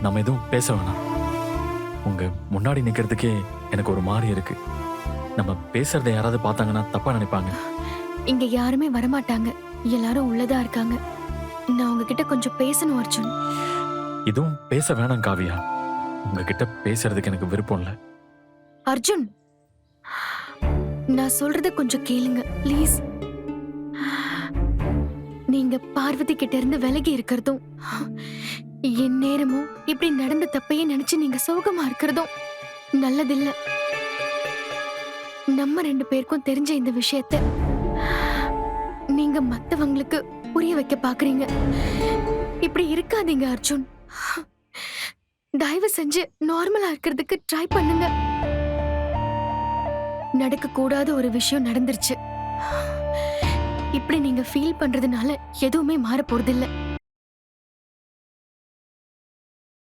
நம்ம எதுவும் பேச வேணாம். உங்க முன்னாடி நிக்கிறதுக்கே எனக்கு ஒரு மாதிரி இருக்கு. நம்ம பேசுறதை யாராவது பார்த்தாங்கன்னா தப்பா நினைப்பாங்க. இங்க யாருமே வரமாட்டாங்க. எல்லாரும் உள்ளதா இருக்காங்க. நான் உங்ககிட்ட கொஞ்சம் பேசணும் அர்ஜுன். இதுவும் பேச வேணாம் காவியா. உங்ககிட்ட பேசுறதுக்கு எனக்கு விருப்பம் இல்ல. அர்ஜுன், நான் சொல்றத கொஞ்சம் கேளுங்க ப்ளீஸ். நீங்க பார்வதி கிட்ட இருந்து விலகி இருக்கிறதும், என் நேரமும் இப்படி நடந்த தப்பையே நினைச்சு நீங்க சோகமா இருக்கிறதும் நல்லதில்ல. நம்ம 2 பேருக்கும் தெரிஞ்ச இந்த விஷயத்த நீங்க மத்தவங்களுக்கு புரிய வைக்க பாக்குறீங்க. இப்படி இருக்காதீங்க அர்ஜுன். தயவு செஞ்சு நார்மலா இருக்கிறதுக்கு ட்ரை பண்ணுங்க. நடக்க கூடாத ஒரு விஷயம் நடந்துருச்சு. இப்படி நீங்க ஃபீல் பண்றதுனால எதுவுமே மாற போறதில்ல.